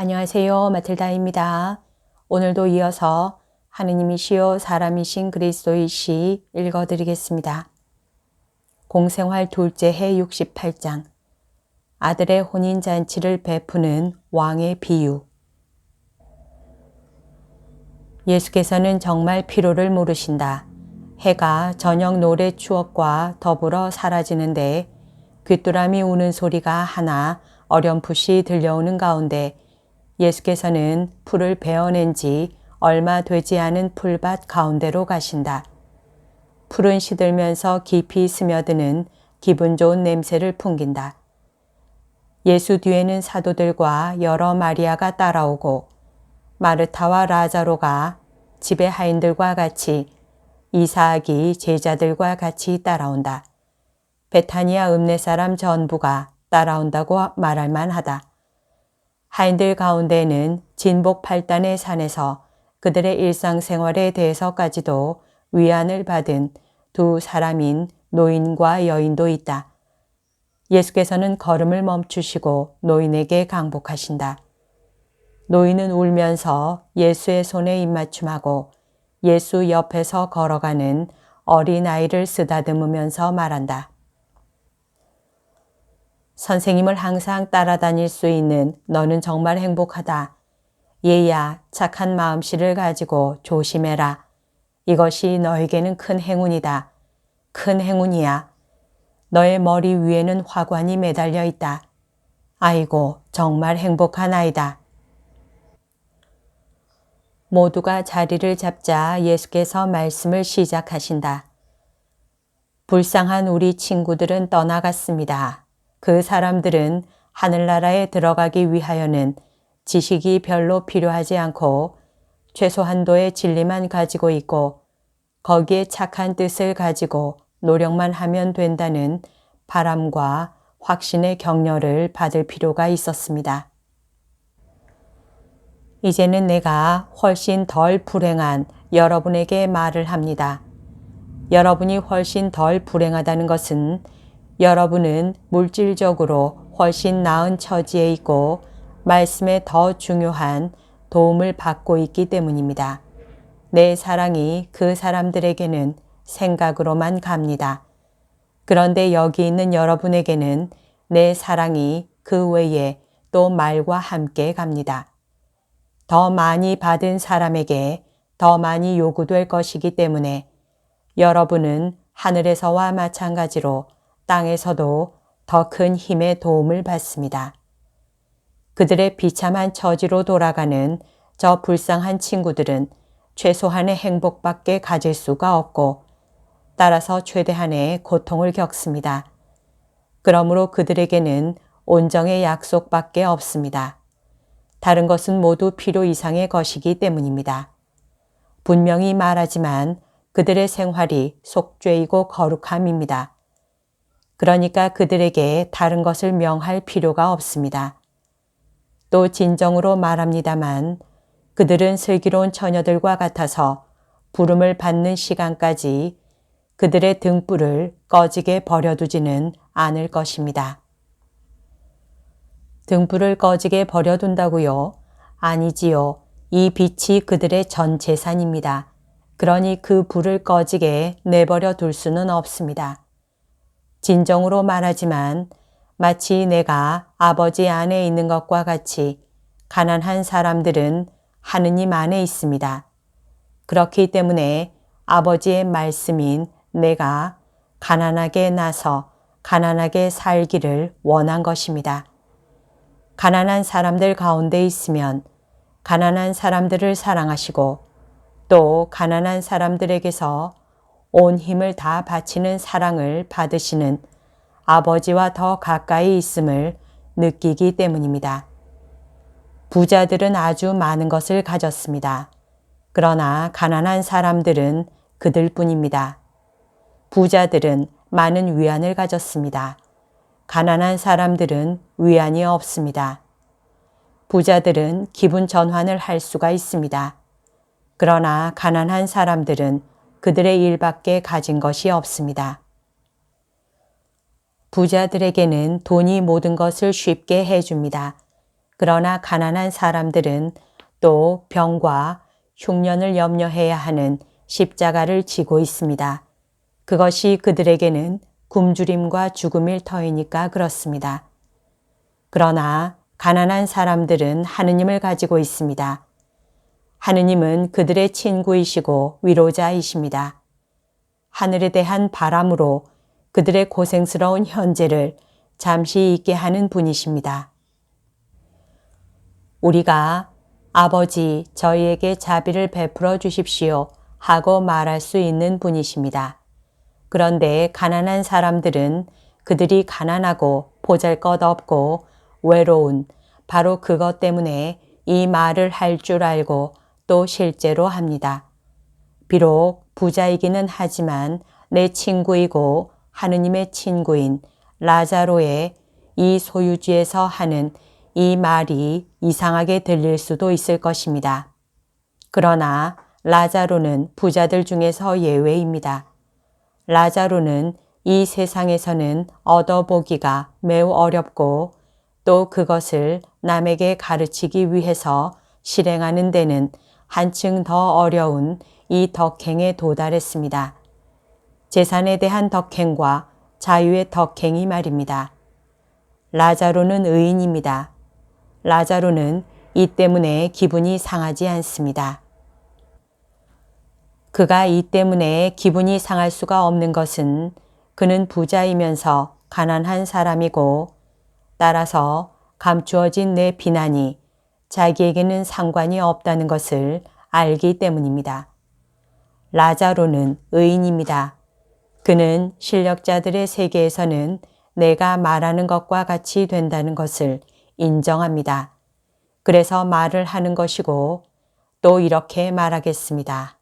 안녕하세요. 마틀다입니다. 오늘도 이어서 하느님이시요 사람이신 그리스도이시 읽어드리겠습니다. 공생활 둘째 해 68장 아들의 혼인잔치를 베푸는 왕의 비유. 예수께서는 정말 피로를 모르신다. 해가 저녁 노래 추억과 더불어 사라지는데 귀뚜라미 우는 소리가 하나 어렴풋이 들려오는 가운데 예수께서는 풀을 베어낸 지 얼마 되지 않은 풀밭 가운데로 가신다. 풀은 시들면서 깊이 스며드는 기분 좋은 냄새를 풍긴다. 예수 뒤에는 사도들과 여러 마리아가 따라오고 마르타와 라자로가 집의 하인들과 같이 이사학이 제자들과 같이 따라온다. 베타니아 읍내 사람 전부가 따라온다고 말할 만하다. 하인들 가운데에는 진복 8단의 산에서 그들의 일상생활에 대해서까지도 위안을 받은 두 사람인 노인과 여인도 있다. 예수께서는 걸음을 멈추시고 노인에게 강복하신다. 노인은 울면서 예수의 손에 입맞춤하고 예수 옆에서 걸어가는 어린아이를 쓰다듬으면서 말한다. 선생님을 항상 따라다닐 수 있는 너는 정말 행복하다. 얘야, 착한 마음씨를 가지고 조심해라. 이것이 너에게는 큰 행운이다. 큰 행운이야. 너의 머리 위에는 화관이 매달려 있다. 아이고, 정말 행복한 아이다. 모두가 자리를 잡자 예수께서 말씀을 시작하신다. 불쌍한 우리 친구들은 떠나갔습니다. 그 사람들은 하늘나라에 들어가기 위하여는 지식이 별로 필요하지 않고 최소한도의 진리만 가지고 있고 거기에 착한 뜻을 가지고 노력만 하면 된다는 바람과 확신의 격려를 받을 필요가 있었습니다. 이제는 내가 훨씬 덜 불행한 여러분에게 말을 합니다. 여러분이 훨씬 덜 불행하다는 것은 여러분은 물질적으로 훨씬 나은 처지에 있고 말씀에 더 중요한 도움을 받고 있기 때문입니다. 내 사랑이 그 사람들에게는 생각으로만 갑니다. 그런데 여기 있는 여러분에게는 내 사랑이 그 외에 또 말과 함께 갑니다. 더 많이 받은 사람에게 더 많이 요구될 것이기 때문에 여러분은 하늘에서와 마찬가지로 땅에서도 더 큰 힘의 도움을 받습니다. 그들의 비참한 처지로 돌아가는 저 불쌍한 친구들은 최소한의 행복밖에 가질 수가 없고 따라서 최대한의 고통을 겪습니다. 그러므로 그들에게는 온정의 약속밖에 없습니다. 다른 것은 모두 필요 이상의 것이기 때문입니다. 분명히 말하지만 그들의 생활이 속죄이고 거룩함입니다. 그러니까 그들에게 다른 것을 명할 필요가 없습니다. 또 진정으로 말합니다만 그들은 슬기로운 처녀들과 같아서 부름을 받는 시간까지 그들의 등불을 꺼지게 버려두지는 않을 것입니다. 등불을 꺼지게 버려둔다고요? 아니지요. 이 빛이 그들의 전 재산입니다. 그러니 그 불을 꺼지게 내버려 둘 수는 없습니다. 진정으로 말하지만 마치 내가 아버지 안에 있는 것과 같이 가난한 사람들은 하느님 안에 있습니다. 그렇기 때문에 아버지의 말씀인 내가 가난하게 나서 가난하게 살기를 원한 것입니다. 가난한 사람들 가운데 있으면 가난한 사람들을 사랑하시고 또 가난한 사람들에게서 온 힘을 다 바치는 사랑을 받으시는 아버지와 더 가까이 있음을 느끼기 때문입니다. 부자들은 아주 많은 것을 가졌습니다. 그러나 가난한 사람들은 그들뿐입니다. 부자들은 많은 위안을 가졌습니다. 가난한 사람들은 위안이 없습니다. 부자들은 기분 전환을 할 수가 있습니다. 그러나 가난한 사람들은 그들의 일밖에 가진 것이 없습니다. 부자들에게는 돈이 모든 것을 쉽게 해줍니다. 그러나 가난한 사람들은 또 병과 흉년을 염려해야 하는 십자가를 지고 있습니다. 그것이 그들에게는 굶주림과 죽음일 터이니까 그렇습니다. 그러나 가난한 사람들은 하느님을 가지고 있습니다. 하느님은 그들의 친구이시고 위로자이십니다. 하늘에 대한 바람으로 그들의 고생스러운 현재를 잠시 잊게 하는 분이십니다. 우리가 아버지 저희에게 자비를 베풀어 주십시오 하고 말할 수 있는 분이십니다. 그런데 가난한 사람들은 그들이 가난하고 보잘것없고 외로운 바로 그것 때문에 이 말을 할 줄 알고 또 실제로 합니다. 비록 부자이기는 하지만 내 친구이고 하느님의 친구인 라자로의 이 소유지에서 하는 이 말이 이상하게 들릴 수도 있을 것입니다. 그러나 라자로는 부자들 중에서 예외입니다. 라자로는 이 세상에서는 얻어보기가 매우 어렵고 또 그것을 남에게 가르치기 위해서 실행하는 데는 한층 더 어려운 이 덕행에 도달했습니다. 재산에 대한 덕행과 자유의 덕행이 말입니다. 라자로는 의인입니다. 라자로는 이 때문에 기분이 상하지 않습니다. 그가 이 때문에 기분이 상할 수가 없는 것은 그는 부자이면서 가난한 사람이고 따라서 감추어진 내 비난이 자기에게는 상관이 없다는 것을 알기 때문입니다. 라자로는 의인입니다. 그는 실력자들의 세계에서는 내가 말하는 것과 같이 된다는 것을 인정합니다. 그래서 말을 하는 것이고 또 이렇게 말하겠습니다.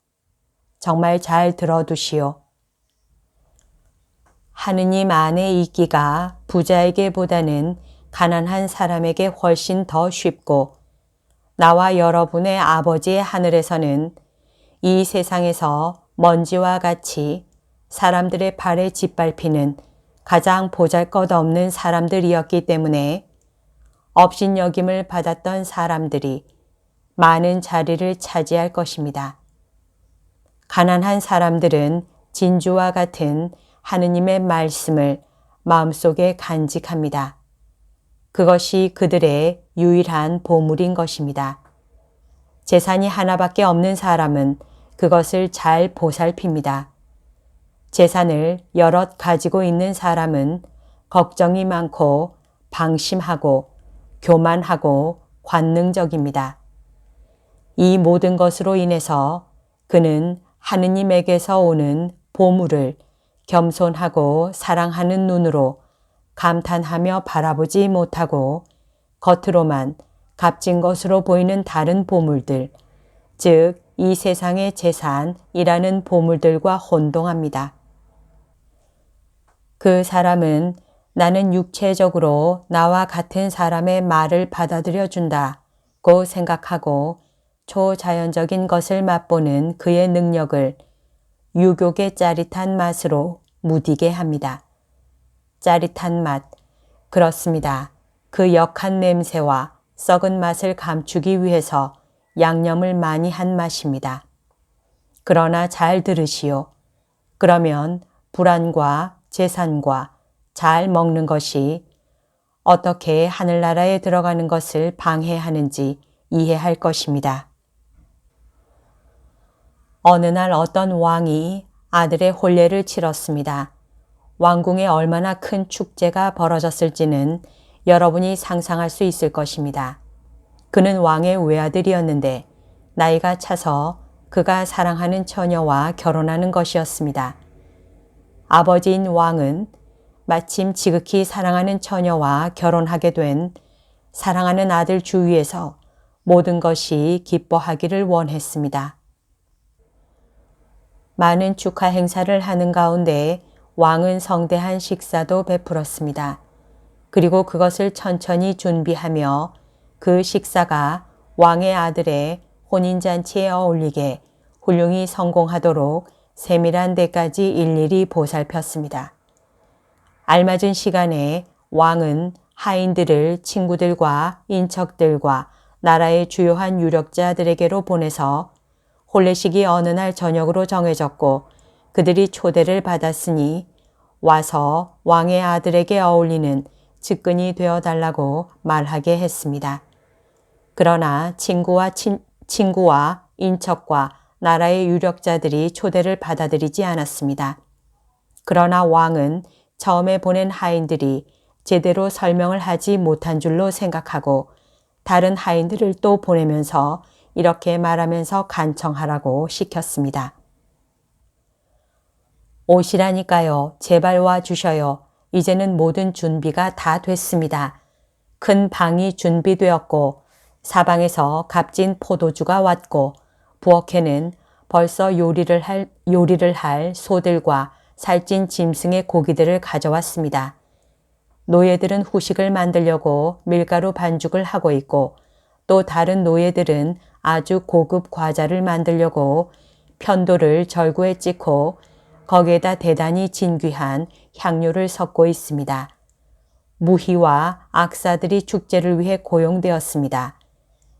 정말 잘 들어두시오. 하느님 안에 있기가 부자에게보다는 가난한 사람에게 훨씬 더 쉽고 나와 여러분의 아버지의 하늘에서는 이 세상에서 먼지와 같이 사람들의 발에 짓밟히는 가장 보잘것없는 사람들이었기 때문에 업신여김을 받았던 사람들이 많은 자리를 차지할 것입니다. 가난한 사람들은 진주와 같은 하느님의 말씀을 마음속에 간직합니다. 그것이 그들의 유일한 보물인 것입니다. 재산이 하나밖에 없는 사람은 그것을 잘 보살핍니다. 재산을 여럿 가지고 있는 사람은 걱정이 많고 방심하고 교만하고 관능적입니다. 이 모든 것으로 인해서 그는 하느님에게서 오는 보물을 겸손하고 사랑하는 눈으로 감탄하며 바라보지 못하고 겉으로만 값진 것으로 보이는 다른 보물들, 즉 이 세상의 재산이라는 보물들과 혼동합니다. 그 사람은 나는 육체적으로 나와 같은 사람의 말을 받아들여 준다고 생각하고 초자연적인 것을 맛보는 그의 능력을 유욕의 짜릿한 맛으로 무디게 합니다. 짜릿한 맛, 그렇습니다. 그 역한 냄새와 썩은 맛을 감추기 위해서 양념을 많이 한 맛입니다. 그러나 잘 들으시오. 그러면 불안과 재산과 잘 먹는 것이 어떻게 하늘나라에 들어가는 것을 방해하는지 이해할 것입니다. 어느 날 어떤 왕이 아들의 혼례를 치렀습니다. 왕궁에 얼마나 큰 축제가 벌어졌을지는 여러분이 상상할 수 있을 것입니다. 그는 왕의 외아들이었는데 나이가 차서 그가 사랑하는 처녀와 결혼하는 것이었습니다. 아버지인 왕은 마침 지극히 사랑하는 처녀와 결혼하게 된 사랑하는 아들 주위에서 모든 것이 기뻐하기를 원했습니다. 많은 축하 행사를 하는 가운데 왕은 성대한 식사도 베풀었습니다. 그리고 그것을 천천히 준비하며 그 식사가 왕의 아들의 혼인잔치에 어울리게 훌륭히 성공하도록 세밀한 데까지 일일이 보살폈습니다. 알맞은 시간에 왕은 하인들을 친구들과 인척들과 나라의 주요한 유력자들에게로 보내서 혼례식이 어느 날 저녁으로 정해졌고 그들이 초대를 받았으니 와서 왕의 아들에게 어울리는 측근이 되어달라고 말하게 했습니다. 그러나 친구와 인척과 나라의 유력자들이 초대를 받아들이지 않았습니다. 그러나 왕은 처음에 보낸 하인들이 제대로 설명을 하지 못한 줄로 생각하고 다른 하인들을 또 보내면서 이렇게 말하면서 간청하라고 시켰습니다. 오시라니까요. 제발 와주셔요. 이제는 모든 준비가 다 됐습니다. 큰 방이 준비되었고 사방에서 값진 포도주가 왔고 부엌에는 벌써 요리를 할 소들과 살찐 짐승의 고기들을 가져왔습니다. 노예들은 후식을 만들려고 밀가루 반죽을 하고 있고 또 다른 노예들은 아주 고급 과자를 만들려고 편도를 절구에 찍고 거기에다 대단히 진귀한 향료를 섞고 있습니다. 무희와 악사들이 축제를 위해 고용되었습니다.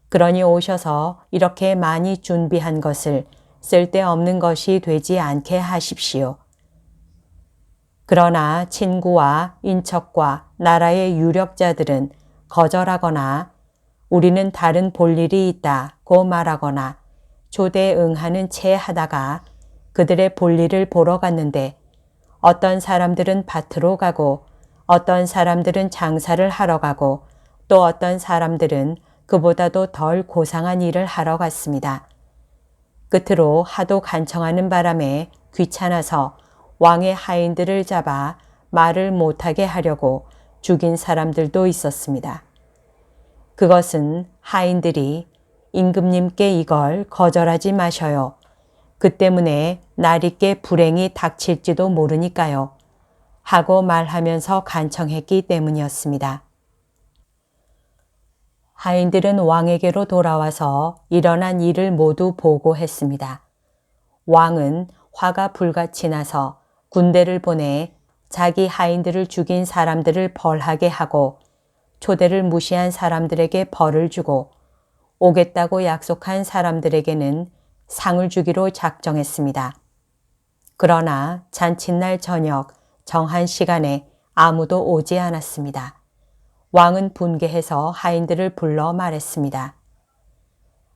그러니 오셔서 이렇게 많이 준비한 것을 쓸데없는 것이 되지 않게 하십시오. 그러나 친구와 인척과 나라의 유력자들은 거절하거나 우리는 다른 볼일이 있다고 말하거나 초대에 응하는 채 하다가 그들의 볼일을 보러 갔는데 어떤 사람들은 밭으로 가고 어떤 사람들은 장사를 하러 가고 또 어떤 사람들은 그보다도 덜 고상한 일을 하러 갔습니다. 끝으로 하도 간청하는 바람에 귀찮아서 왕의 하인들을 잡아 말을 못하게 하려고 죽인 사람들도 있었습니다. 그것은 하인들이 임금님께 이걸 거절하지 마셔요. 그 때문에 날있게 불행이 닥칠지도 모르니까요. 하고 말하면서 간청했기 때문이었습니다. 하인들은 왕에게로 돌아와서 일어난 일을 모두 보고했습니다. 왕은 화가 불같이 나서 군대를 보내 자기 하인들을 죽인 사람들을 벌하게 하고 초대를 무시한 사람들에게 벌을 주고 오겠다고 약속한 사람들에게는 상을 주기로 작정했습니다. 그러나 잔칫날 저녁 정한 시간에 아무도 오지 않았습니다. 왕은 분개해서 하인들을 불러 말했습니다.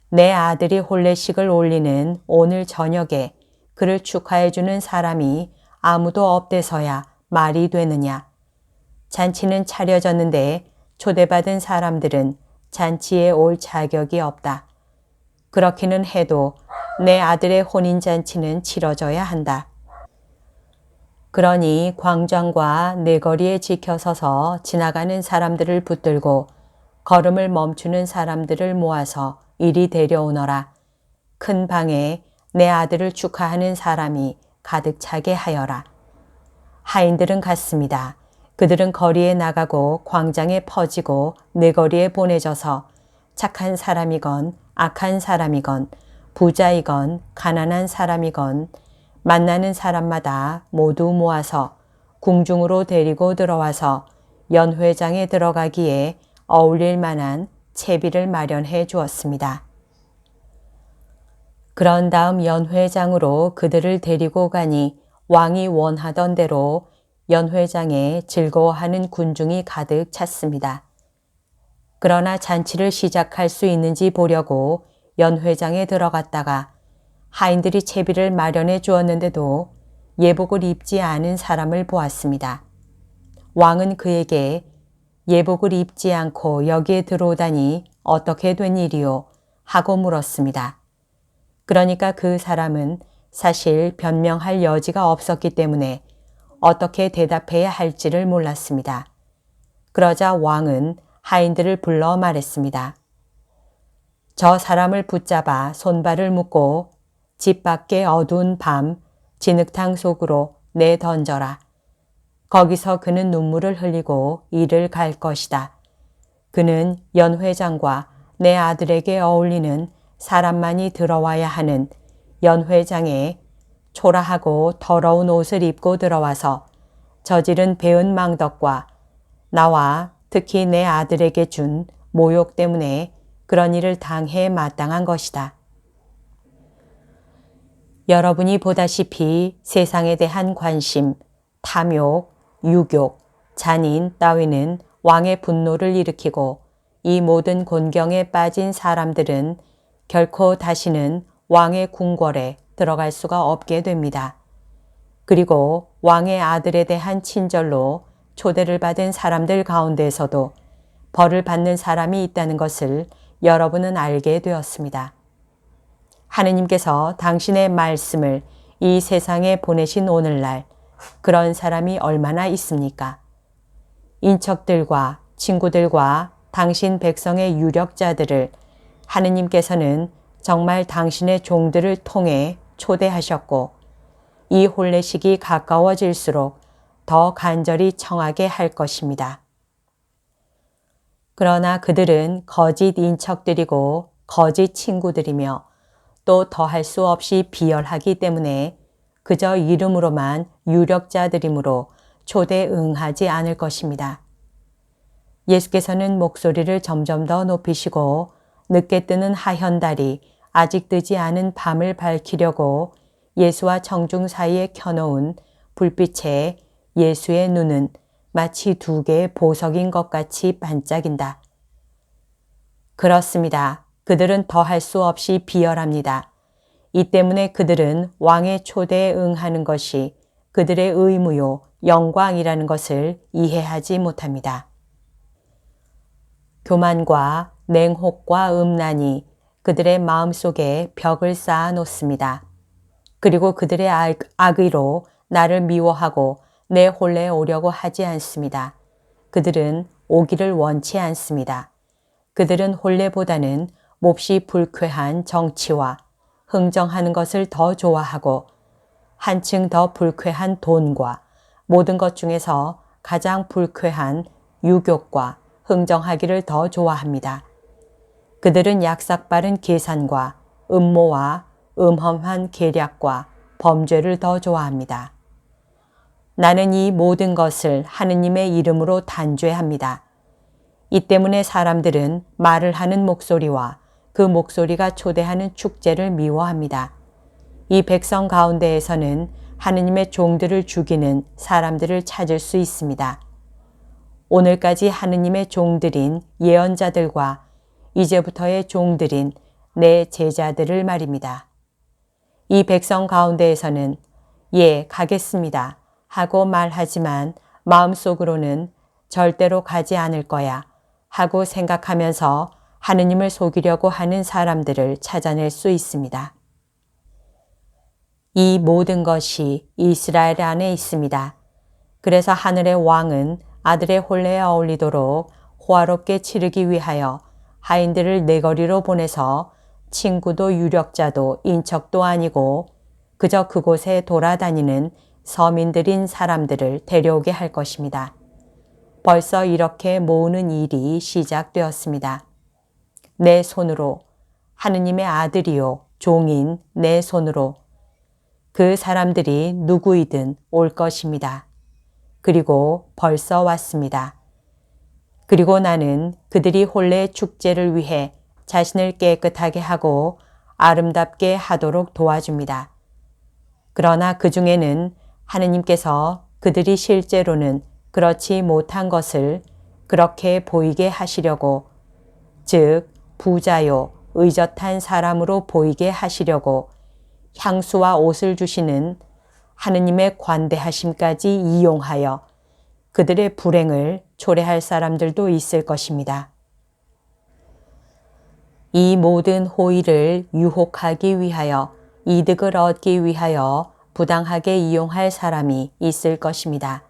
내 아들이 혼례식을 올리는 오늘 저녁에 그를 축하해주는 사람이 아무도 없대서야 말이 되느냐. 잔치는 차려졌는데 초대받은 사람들은 잔치에 올 자격이 없다. 그렇기는 해도 내 아들의 혼인잔치는 치러져야 한다. 그러니 광장과 내거리에 지켜서서 지나가는 사람들을 붙들고 걸음을 멈추는 사람들을 모아서 이리 데려오너라. 큰 방에 내 아들을 축하하는 사람이 가득 차게 하여라. 하인들은 갔습니다. 그들은 거리에 나가고 광장에 퍼지고 내거리에 보내져서 착한 사람이건 악한 사람이건 부자이건 가난한 사람이건 만나는 사람마다 모두 모아서 궁중으로 데리고 들어와서 연회장에 들어가기에 어울릴 만한 채비를 마련해 주었습니다. 그런 다음 연회장으로 그들을 데리고 가니 왕이 원하던 대로 연회장에 즐거워하는 군중이 가득 찼습니다. 그러나 잔치를 시작할 수 있는지 보려고 연회장에 들어갔다가 하인들이 채비를 마련해 주었는데도 예복을 입지 않은 사람을 보았습니다. 왕은 그에게 예복을 입지 않고 여기에 들어오다니 어떻게 된 일이요? 하고 물었습니다. 그러니까 그 사람은 사실 변명할 여지가 없었기 때문에 어떻게 대답해야 할지를 몰랐습니다. 그러자 왕은 하인들을 불러 말했습니다. 저 사람을 붙잡아 손발을 묶고 집 밖의 어두운 밤 진흙탕 속으로 내던져라. 거기서 그는 눈물을 흘리고 이를 갈 것이다. 그는 연회장과 내 아들에게 어울리는 사람만이 들어와야 하는 연회장에 초라하고 더러운 옷을 입고 들어와서 저지른 배은 망덕과 나와 특히 내 아들에게 준 모욕 때문에 그런 일을 당해 마땅한 것이다. 여러분이 보다시피 세상에 대한 관심, 탐욕, 유욕, 잔인 따위는 왕의 분노를 일으키고 이 모든 곤경에 빠진 사람들은 결코 다시는 왕의 궁궐에 들어갈 수가 없게 됩니다. 그리고 왕의 아들에 대한 친절로 초대를 받은 사람들 가운데에서도 벌을 받는 사람이 있다는 것을 여러분은 알게 되었습니다. 하느님께서 당신의 말씀을 이 세상에 보내신 오늘날 그런 사람이 얼마나 있습니까? 인척들과 친구들과 당신 백성의 유력자들을 하느님께서는 정말 당신의 종들을 통해 초대하셨고 이 혼례식이 가까워질수록 더 간절히 청하게 할 것입니다. 그러나 그들은 거짓 인척들이고 거짓 친구들이며 또 더할 수 없이 비열하기 때문에 그저 이름으로만 유력자들이므로 초대 응하지 않을 것입니다. 예수께서는 목소리를 점점 더 높이시고 늦게 뜨는 하현달이 아직 뜨지 않은 밤을 밝히려고 예수와 청중 사이에 켜놓은 불빛에 예수의 눈은 마치 두 개의 보석인 것 같이 반짝인다. 그렇습니다. 그들은 더할 수 없이 비열합니다. 이 때문에 그들은 왕의 초대에 응하는 것이 그들의 의무요 영광이라는 것을 이해하지 못합니다. 교만과 냉혹과 음란이 그들의 마음속에 벽을 쌓아 놓습니다. 그리고 그들의 악의로 나를 미워하고 내 혼례에 오려고 하지 않습니다. 그들은 오기를 원치 않습니다. 그들은 혼례보다는 몹시 불쾌한 정치와 흥정하는 것을 더 좋아하고 한층 더 불쾌한 돈과 모든 것 중에서 가장 불쾌한 유욕과 흥정하기를 더 좋아합니다. 그들은 약삭빠른 계산과 음모와 음험한 계략과 범죄를 더 좋아합니다. 나는 이 모든 것을 하느님의 이름으로 단죄합니다. 이 때문에 사람들은 말을 하는 목소리와 그 목소리가 초대하는 축제를 미워합니다. 이 백성 가운데에서는 하느님의 종들을 죽이는 사람들을 찾을 수 있습니다. 오늘까지 하느님의 종들인 예언자들과 이제부터의 종들인 내 제자들을 말입니다. 이 백성 가운데에서는 예, 가겠습니다 하고 말하지만 마음속으로는 절대로 가지 않을 거야 하고 생각하면서 하느님을 속이려고 하는 사람들을 찾아낼 수 있습니다. 이 모든 것이 이스라엘 안에 있습니다. 그래서 하늘의 왕은 아들의 혼례에 어울리도록 호화롭게 치르기 위하여 하인들을 내거리로 보내서 친구도 유력자도 인척도 아니고 그저 그곳에 돌아다니는 서민들인 사람들을 데려오게 할 것입니다. 벌써 이렇게 모으는 일이 시작되었습니다. 내 손으로 하느님의 아들이요 종인 내 손으로 그 사람들이 누구이든 올 것입니다. 그리고 벌써 왔습니다. 그리고 나는 그들이 혼례 축제를 위해 자신을 깨끗하게 하고 아름답게 하도록 도와줍니다. 그러나 그 중에는 하느님께서 그들이 실제로는 그렇지 못한 것을 그렇게 보이게 하시려고, 즉 부자요 의젓한 사람으로 보이게 하시려고 향수와 옷을 주시는 하느님의 관대하심까지 이용하여 그들의 불행을 초래할 사람들도 있을 것입니다. 이 모든 호의를 유혹하기 위하여 이득을 얻기 위하여 부당하게 이용할 사람이 있을 것입니다.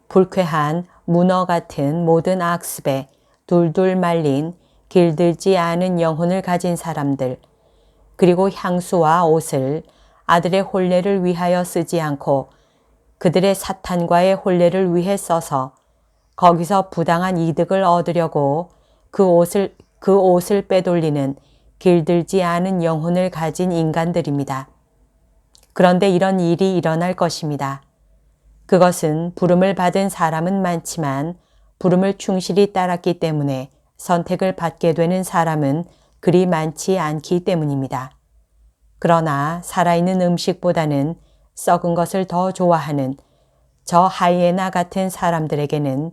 불쾌한 문어 같은 모든 악습에 둘둘 말린 길들지 않은 영혼을 가진 사람들, 그리고 향수와 옷을 아들의 혼례를 위하여 쓰지 않고 그들의 사탄과의 혼례를 위해 써서 거기서 부당한 이득을 얻으려고 그 옷을 빼돌리는 길들지 않은 영혼을 가진 인간들입니다. 그런데 이런 일이 일어날 것입니다. 그것은 부름을 받은 사람은 많지만 부름을 충실히 따랐기 때문에 선택을 받게 되는 사람은 그리 많지 않기 때문입니다. 그러나 살아있는 음식보다는 썩은 것을 더 좋아하는 저 하이에나 같은 사람들에게는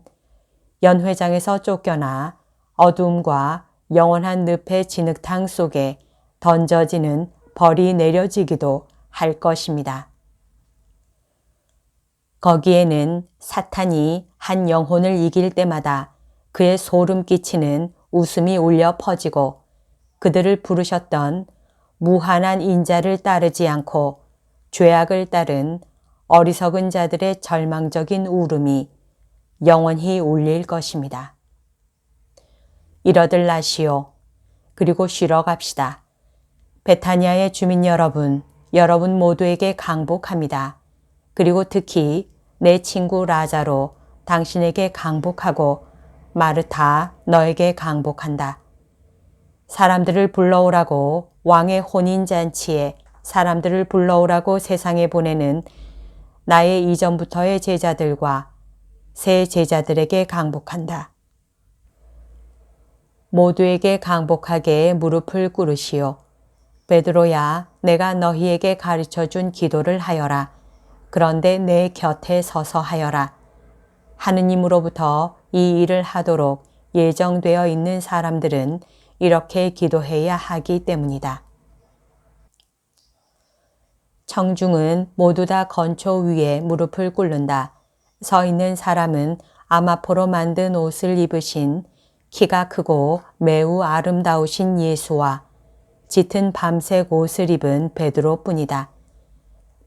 연회장에서 쫓겨나 어두움과 영원한 늪의 진흙탕 속에 던져지는 벌이 내려지기도 할 것입니다. 거기에는 사탄이 한 영혼을 이길 때마다 그의 소름 끼치는 웃음이 울려 퍼지고 그들을 부르셨던 무한한 인자를 따르지 않고 죄악을 따른 어리석은 자들의 절망적인 울음이 영원히 울릴 것입니다. 이러들 나시오. 그리고 쉬러 갑시다. 베타니아의 주민 여러분, 여러분 모두에게 강복합니다. 그리고 특히 내 친구 라자로 당신에게 강복하고 마르타 너에게 강복한다. 사람들을 불러오라고 왕의 혼인잔치에 사람들을 불러오라고 세상에 보내는 나의 이전부터의 제자들과 새 제자들에게 강복한다. 모두에게 강복하게 무릎을 꿇으시오. 베드로야, 내가 너희에게 가르쳐준 기도를 하여라. 그런데 내 곁에 서서 하여라. 하느님으로부터 이 일을 하도록 예정되어 있는 사람들은 이렇게 기도해야 하기 때문이다. 청중은 모두 다 건초 위에 무릎을 꿇는다. 서 있는 사람은 아마포로 만든 옷을 입으신 키가 크고 매우 아름다우신 예수와 짙은 밤색 옷을 입은 베드로뿐이다.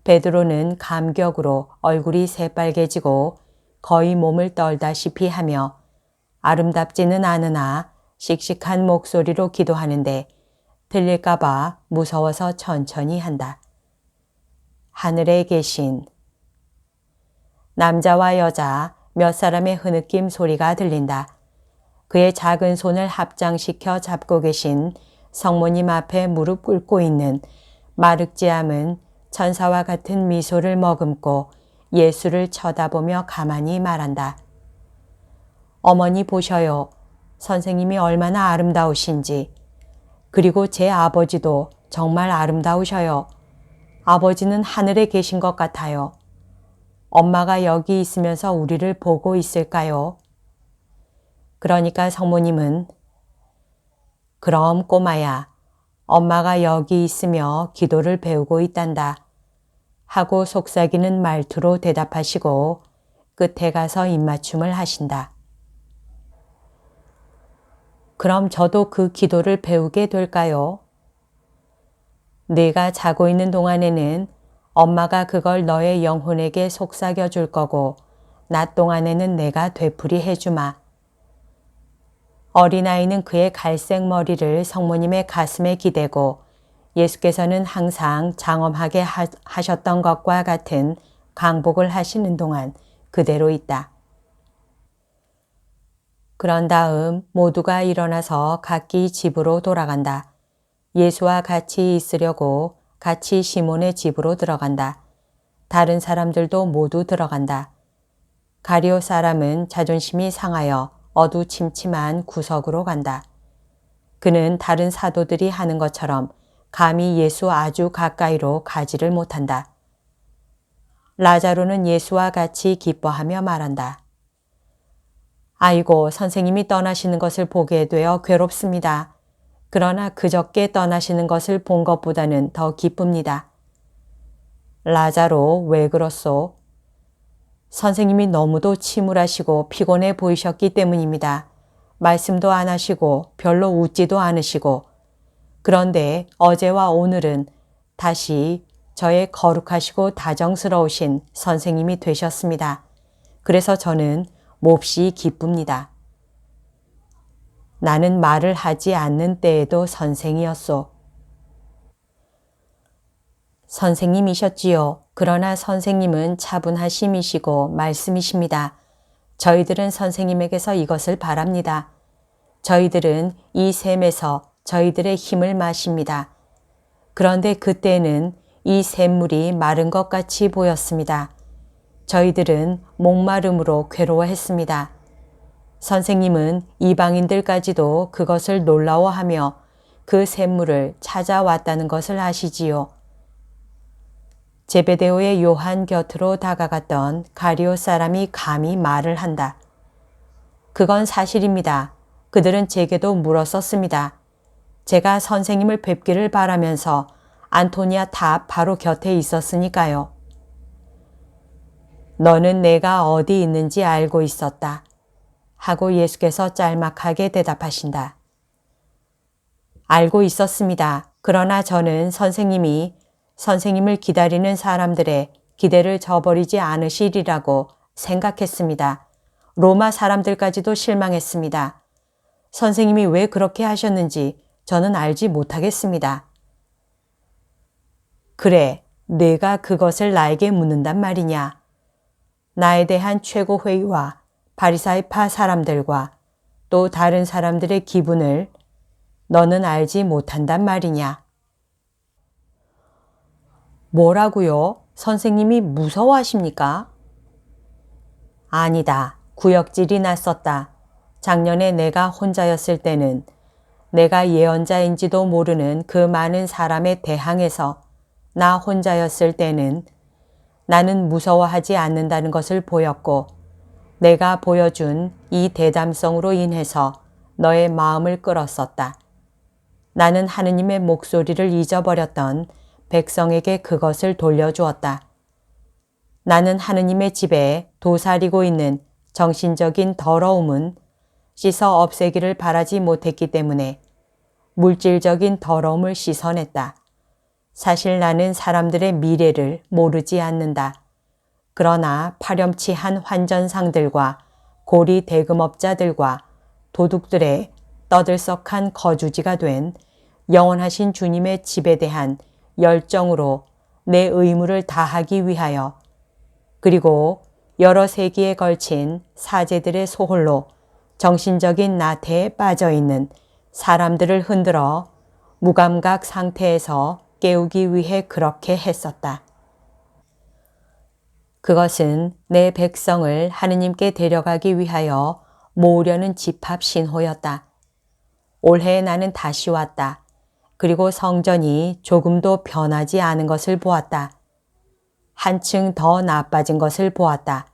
베드로는 감격으로 얼굴이 새빨개지고 거의 몸을 떨다시피 하며 아름답지는 않으나 씩씩한 목소리로 기도하는데 들릴까봐 무서워서 천천히 한다. 하늘에 계신 남자와 여자 몇 사람의 흐느낌 소리가 들린다. 그의 작은 손을 합장시켜 잡고 계신 성모님 앞에 무릎 꿇고 있는 마륵지암은 천사와 같은 미소를 머금고 예수를 쳐다보며 가만히 말한다. 어머니 보셔요. 선생님이 얼마나 아름다우신지. 그리고 제 아버지도 정말 아름다우셔요. 아버지는 하늘에 계신 것 같아요. 엄마가 여기 있으면서 우리를 보고 있을까요? 그러니까 성모님은 그럼 꼬마야, 엄마가 여기 있으며 기도를 배우고 있단다. 하고 속삭이는 말투로 대답하시고 끝에 가서 입맞춤을 하신다. 그럼 저도 그 기도를 배우게 될까요? 네가 자고 있는 동안에는 엄마가 그걸 너의 영혼에게 속삭여 줄 거고 낮 동안에는 내가 되풀이 해주마. 어린아이는 그의 갈색 머리를 성모님의 가슴에 기대고 예수께서는 항상 장엄하게 하셨던 것과 같은 강복을 하시는 동안 그대로 있다. 그런 다음 모두가 일어나서 각기 집으로 돌아간다. 예수와 같이 있으려고 같이 시몬의 집으로 들어간다. 다른 사람들도 모두 들어간다. 가룟 사람은 자존심이 상하여 어두침침한 구석으로 간다. 그는 다른 사도들이 하는 것처럼 감히 예수 아주 가까이로 가지를 못한다. 라자로는 예수와 같이 기뻐하며 말한다. 아이고, 선생님이 떠나시는 것을 보게 되어 괴롭습니다. 그러나 그저께 떠나시는 것을 본 것보다는 더 기쁩니다. 라자로, 왜 그렇소? 선생님이 너무도 침울하시고 피곤해 보이셨기 때문입니다. 말씀도 안 하시고 별로 웃지도 않으시고 그런데 어제와 오늘은 다시 저의 거룩하시고 다정스러우신 선생님이 되셨습니다. 그래서 저는 몹시 기쁩니다. 나는 말을 하지 않는 때에도 선생이었소. 선생님이셨지요. 그러나 선생님은 차분하심이시고 말씀이십니다. 저희들은 선생님에게서 이것을 바랍니다. 저희들은 이 샘에서 저희들의 힘을 마십니다. 그런데 그때는 이 샘물이 마른 것 같이 보였습니다. 저희들은 목마름으로 괴로워했습니다. 선생님은 이방인들까지도 그것을 놀라워하며 그 샘물을 찾아왔다는 것을 아시지요. 제베데오의 요한 곁으로 다가갔던 가룟 사람이 감히 말을 한다. 그건 사실입니다. 그들은 제게도 물었었습니다. 제가 선생님을 뵙기를 바라면서 안토니아 탑 바로 곁에 있었으니까요. 너는 내가 어디 있는지 알고 있었다. 하고 예수께서 짤막하게 대답하신다. 알고 있었습니다. 그러나 저는 선생님을 기다리는 사람들의 기대를 저버리지 않으시리라고 생각했습니다. 로마 사람들까지도 실망했습니다. 선생님이 왜 그렇게 하셨는지 저는 알지 못하겠습니다. 그래, 내가 그것을 나에게 묻는단 말이냐. 나에 대한 최고회의와 바리사이파 사람들과 또 다른 사람들의 기분을 너는 알지 못한단 말이냐. 뭐라고요? 선생님이 무서워하십니까? 아니다. 구역질이 났었다. 작년에 내가 혼자였을 때는 내가 예언자인지도 모르는 그 많은 사람에 대항해서 나 혼자였을 때는 나는 무서워하지 않는다는 것을 보였고 내가 보여준 이 대담성으로 인해서 너의 마음을 끌었었다. 나는 하느님의 목소리를 잊어버렸던 백성에게 그것을 돌려주었다. 나는 하느님의 집에 도사리고 있는 정신적인 더러움은 씻어 없애기를 바라지 못했기 때문에 물질적인 더러움을 씻어냈다. 사실 나는 사람들의 미래를 모르지 않는다. 그러나 파렴치한 환전상들과 고리 대금업자들과 도둑들의 떠들썩한 거주지가 된 영원하신 주님의 집에 대한 열정으로 내 의무를 다하기 위하여 그리고 여러 세기에 걸친 사제들의 소홀로 정신적인 나태에 빠져있는 사람들을 흔들어 무감각 상태에서 깨우기 위해 그렇게 했었다. 그것은 내 백성을 하느님께 데려가기 위하여 모으려는 집합 신호였다. 올해 나는 다시 왔다. 그리고 성전이 조금도 변하지 않은 것을 보았다. 한층 더 나빠진 것을 보았다.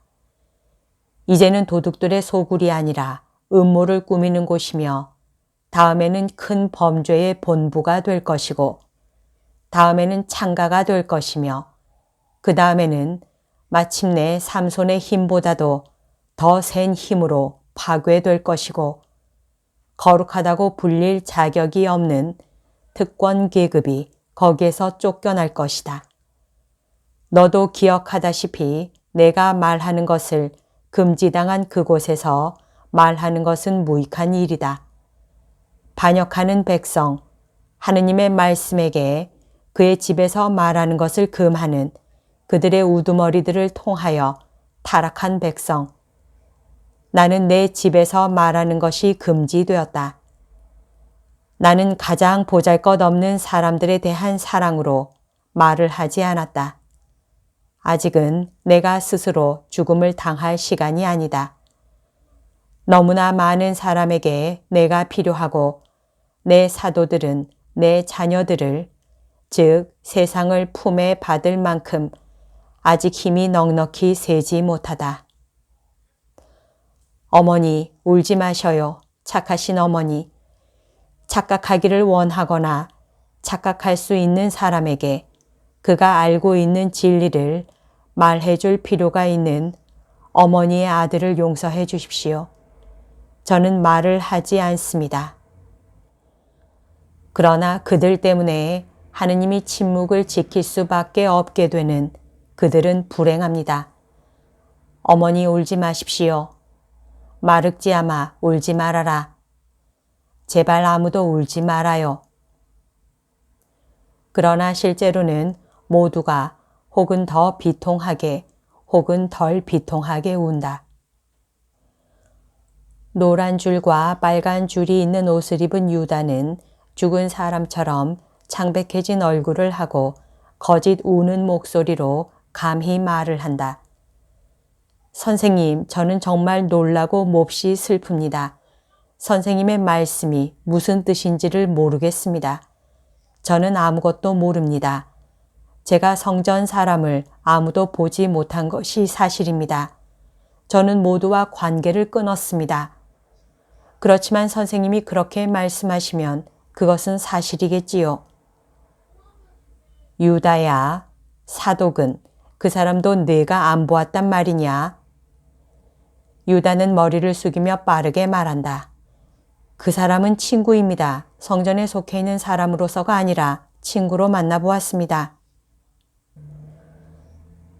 이제는 도둑들의 소굴이 아니라 음모를 꾸미는 곳이며 다음에는 큰 범죄의 본부가 될 것이고 다음에는 창가가 될 것이며 그 다음에는 마침내 삼손의 힘보다도 더 센 힘으로 파괴될 것이고 거룩하다고 불릴 자격이 없는 특권 계급이 거기에서 쫓겨날 것이다. 너도 기억하다시피 내가 말하는 것을 금지당한 그곳에서 말하는 것은 무익한 일이다. 반역하는 백성, 하느님의 말씀에게 그의 집에서 말하는 것을 금하는 그들의 우두머리들을 통하여 타락한 백성. 나는 내 집에서 말하는 것이 금지되었다. 나는 가장 보잘것없는 사람들에 대한 사랑으로 말을 하지 않았다. 아직은 내가 스스로 죽음을 당할 시간이 아니다. 너무나 많은 사람에게 내가 필요하고 내 사도들은 내 자녀들을 즉 세상을 품에 받을 만큼 아직 힘이 넉넉히 세지 못하다. 어머니 울지 마셔요. 착하신 어머니. 착각하기를 원하거나 착각할 수 있는 사람에게 그가 알고 있는 진리를 말해줄 필요가 있는 어머니의 아들을 용서해 주십시오. 저는 말을 하지 않습니다. 그러나 그들 때문에 하느님이 침묵을 지킬 수밖에 없게 되는 그들은 불행합니다. 어머니 울지 마십시오. 마륵지아마 울지 말아라. 제발 아무도 울지 말아요. 그러나 실제로는 모두가 혹은 더 비통하게 혹은 덜 비통하게 운다. 노란 줄과 빨간 줄이 있는 옷을 입은 유다는 죽은 사람처럼 창백해진 얼굴을 하고 거짓 우는 목소리로 감히 말을 한다. 선생님, 저는 정말 놀라고 몹시 슬픕니다. 선생님의 말씀이 무슨 뜻인지를 모르겠습니다. 저는 아무것도 모릅니다. 제가 성전 사람을 아무도 보지 못한 것이 사실입니다. 저는 모두와 관계를 끊었습니다. 그렇지만 선생님이 그렇게 말씀하시면 그것은 사실이겠지요. 유다야, 사독은 그 사람도 내가 안 보았단 말이냐? 유다는 머리를 숙이며 빠르게 말한다. 그 사람은 친구입니다. 성전에 속해 있는 사람으로서가 아니라 친구로 만나보았습니다.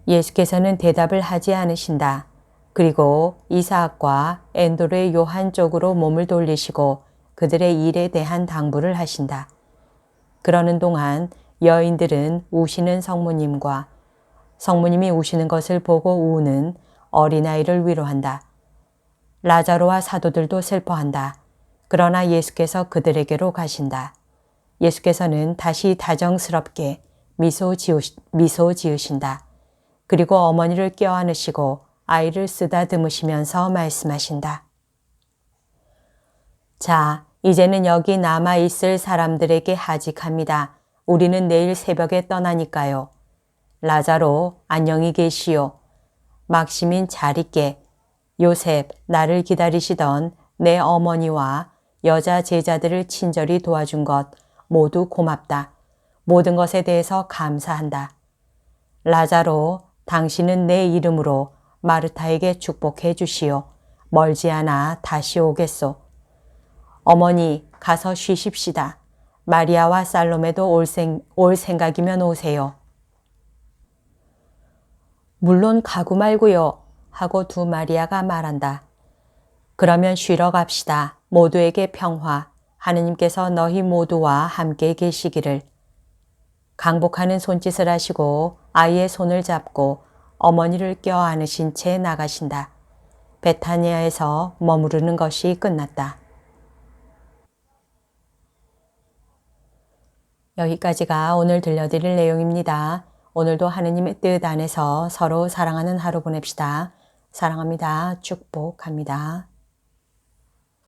예수께서는 대답을 하지 않으신다. 그리고 이사학과 엔도르의 요한 쪽으로 몸을 돌리시고 그들의 일에 대한 당부를 하신다. 그러는 동안 여인들은 우시는 성모님과 성모님이 우시는 것을 보고 우는 어린아이를 위로한다. 라자로와 사도들도 슬퍼한다. 그러나 예수께서 그들에게로 가신다. 예수께서는 다시 다정스럽게 미소 지으신다. 그리고 어머니를 껴안으시고 아이를 쓰다듬으시면서 말씀하신다. 자, 이제는 여기 남아있을 사람들에게 하직합니다. 우리는 내일 새벽에 떠나니까요. 라자로, 안녕히 계시오. 막시민 잘 있게. 요셉, 나를 기다리시던 내 어머니와 여자 제자들을 친절히 도와준 것 모두 고맙다. 모든 것에 대해서 감사한다. 라자로, 당신은 내 이름으로 마르타에게 축복해 주시오. 멀지 않아 다시 오겠소. 어머니, 가서 쉬십시다. 마리아와 살로메도 올 생각이면 오세요. 물론 가고 말고요. 하고 두 마리아가 말한다. 그러면 쉬러 갑시다. 모두에게 평화. 하느님께서 너희 모두와 함께 계시기를. 강복하는 손짓을 하시고 아이의 손을 잡고 어머니를 껴안으신 채 나가신다. 베타니아에서 머무르는 것이 끝났다. 여기까지가 오늘 들려드릴 내용입니다. 오늘도 하느님의 뜻 안에서 서로 사랑하는 하루 보냅시다. 사랑합니다. 축복합니다.